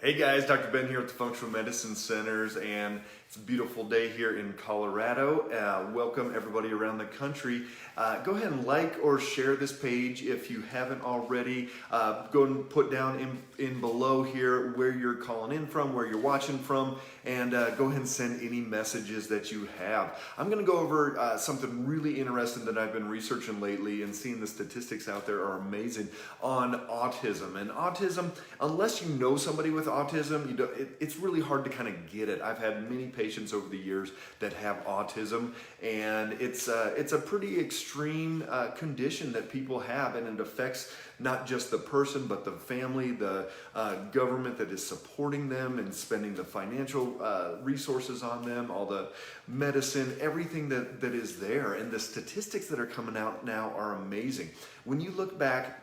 Hey guys, Dr. Ben here at the Functional Medicine Centers, and it's a beautiful day here in Colorado. Welcome everybody around the country. Go ahead and like or share this page if you haven't already. Go and put down in below here where you're calling in from, where you're watching from, and go ahead and send any messages that you have. I'm going to go over something really interesting that I've been researching lately, and seeing the statistics out there are amazing on autism. And autism, unless you know somebody with autism, it's really hard to kind of get it. I've had many patients over the years that have autism, and it's a pretty extreme condition that people have, and it affects not just the person, but the family, the government that is supporting them and spending the financial resources on them, all the medicine, everything that is there. And the statistics that are coming out now are amazing. When you look back,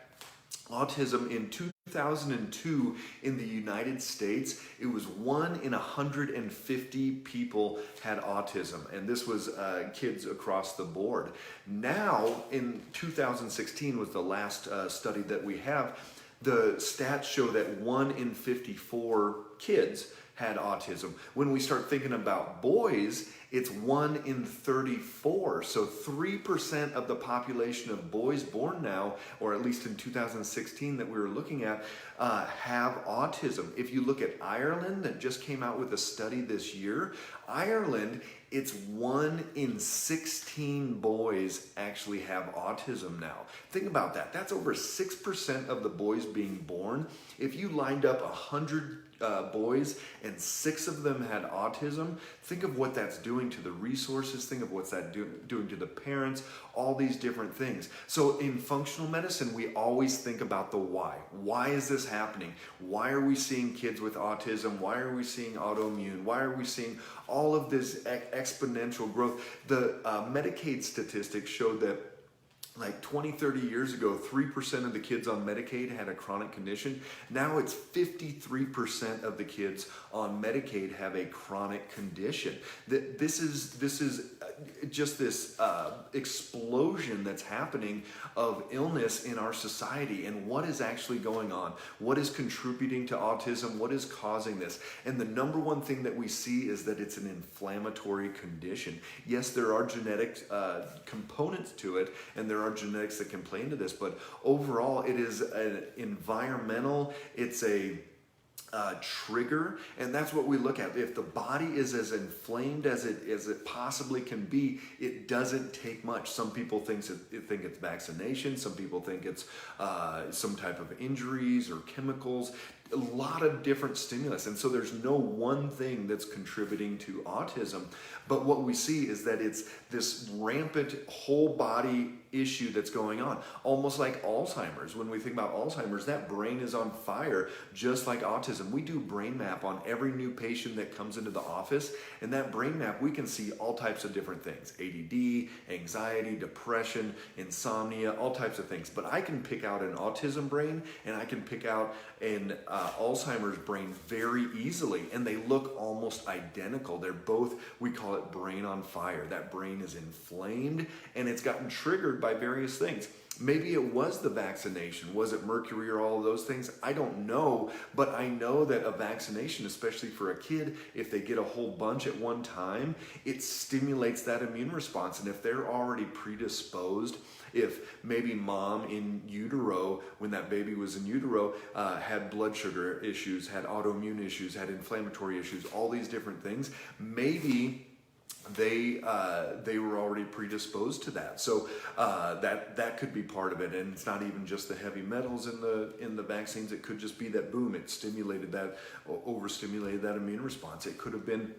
autism in 2002 in the United States, it was 1 in 150 people had autism, and this was kids across the board. Now, in 2016 was the last study that we have. The stats show that 1 in 54 kids had autism. When we start thinking about boys, it's 1 in 34. So 3% of the population of boys born now, or at least in 2016 that we were looking at, have autism. If you look at Ireland, that just came out with a study this year, Ireland, it's 1 in 16 boys actually have autism now. Think about that. That's over 6% of the boys being born. If you lined up 100 boys and 6 of them had autism, think of what that's doing to the resources, think of what's that doing to the parents, all these different things. So in functional medicine, we always think about the why. Why is this happening? Why are we seeing kids with autism? Why are we seeing autoimmune? Why are we seeing all of this exponential growth? The Medicaid statistics showed that like 20, 30 years ago, 3% of the kids on Medicaid had a chronic condition. Now it's 53% of the kids on Medicaid have a chronic condition. This is just this explosion that's happening of illness in our society, and what is actually going on? What is contributing to autism? What is causing this? And the number one thing that we see is that it's an inflammatory condition. Yes, there are genetic components to it, and there are genetics that can play into this, but overall it is an environmental, it's a trigger, and that's what we look at. If the body is as inflamed as it possibly can be, it doesn't take much. Some people think it's vaccination, some people think it's some type of injuries or chemicals, a lot of different stimulus, and so there's no one thing that's contributing to autism. But what we see is that it's this rampant whole body issue that's going on, almost like Alzheimer's. When we think about Alzheimer's, that brain is on fire, just like autism. We do brain map on every new patient that comes into the office, and that brain map, we can see all types of different things: ADD, anxiety, depression, insomnia, all types of things. But I can pick out an autism brain, and I can pick out an Alzheimer's brain very easily, and they look almost identical. They're both, we call it brain on fire. That brain is inflamed, and it's gotten triggered by various things. Maybe it was the vaccination. Was it mercury or all of those things? I don't know, but I know that a vaccination, especially for a kid, if they get a whole bunch at one time, it stimulates that immune response. And if they're already predisposed, if maybe mom in utero, when that baby was in utero, had blood sugar issues, had autoimmune issues, had inflammatory issues, all these different things, maybe they were already predisposed to that. So that could be part of it. And it's not even just the heavy metals in the vaccines. It could just be that, boom, it stimulated that, overstimulated that immune response. It could have been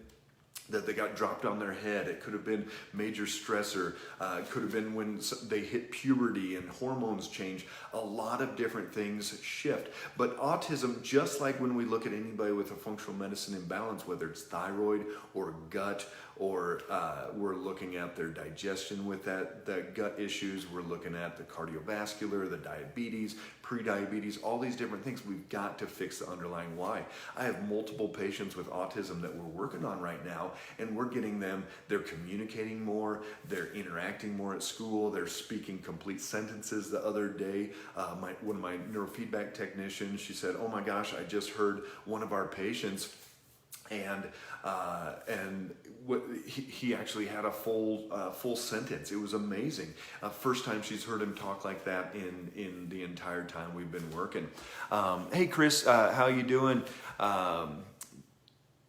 that they got dropped on their head. It could have been major stressor. It could have been when they hit puberty and hormones change. A lot of different things shift. But autism, just like when we look at anybody with a functional medicine imbalance, whether it's thyroid or gut, or we're looking at their digestion with the gut issues, we're looking at the cardiovascular, the diabetes, pre-diabetes, all these different things. We've got to fix the underlying why. I have multiple patients with autism that we're working on right now, and we're getting them, they're communicating more, they're interacting more at school, they're speaking complete sentences. The other day, one of my neurofeedback technicians, she said, oh my gosh, I just heard one of our patients and he actually had a full sentence. It was amazing. First time she's heard him talk like that in the entire time we've been working. Hey Chris, how you doing? Sorry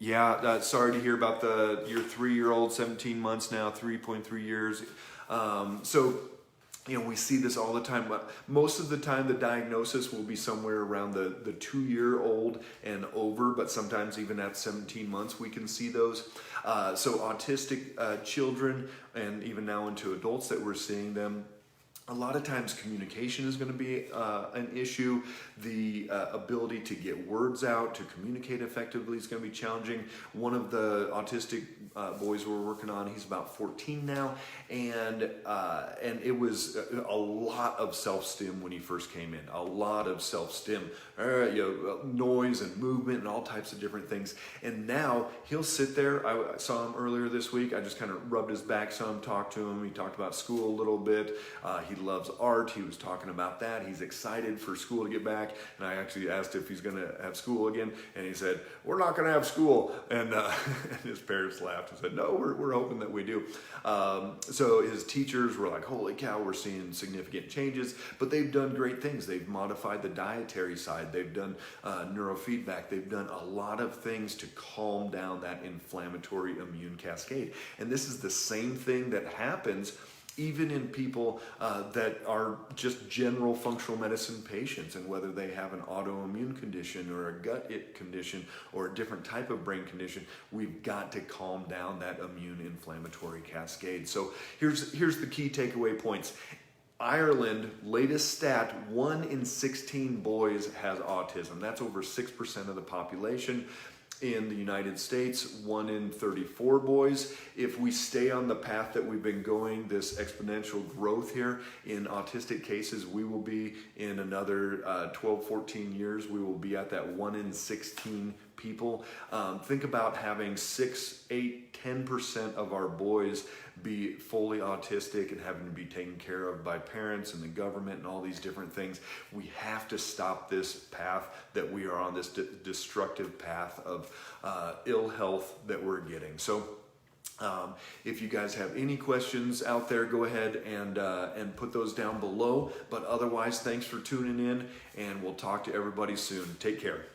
to hear about your 3-year-old, 17 months now, 3.3 years. We see this all the time, but most of the time the diagnosis will be somewhere around the 2-year-old and over, but sometimes even at 17 months we can see those. So autistic children, and even now into adults that we're seeing them, a lot of times communication is going to be an issue. The ability to get words out, to communicate effectively is going to be challenging. One of the autistic boys we're working on, he's about 14 now, and it was a lot of self-stim when he first came in. A lot of self-stim, noise and movement and all types of different things. And now he'll sit there. I saw him earlier this week. I just kind of rubbed his back some, talked to him. He talked about school a little bit. He loves art. He was talking about that. He's excited for school to get back. And I actually asked if he's going to have school again. And he said, we're not going to have school. And his parents laughed and said, no, we're hoping that we do. So his teachers were like, holy cow, we're seeing significant changes. But they've done great things. They've modified the dietary side. They've done neurofeedback. They've done a lot of things to calm down that inflammatory immune cascade. And this is the same thing that happens even in people that are just general functional medicine patients, and whether they have an autoimmune condition or a gut condition or a different type of brain condition, we've got to calm down that immune inflammatory cascade. So here's the key takeaway points. Ireland, latest stat, 1 in 16 boys has autism. That's over 6% of the population. In the United States, 1 in 34 boys. If we stay on the path that we've been going, this exponential growth here in autistic cases, we will be in another 12, 14 years, we will be at that 1 in 16 people. Think about having 6, 8, 10% of our boys be fully autistic and having to be taken care of by parents and the government and all these different things. We have to stop this path that we are on, this destructive path of ill health that we're getting. So if you guys have any questions out there, go ahead and put those down below. But otherwise, thanks for tuning in, and we'll talk to everybody soon. Take care.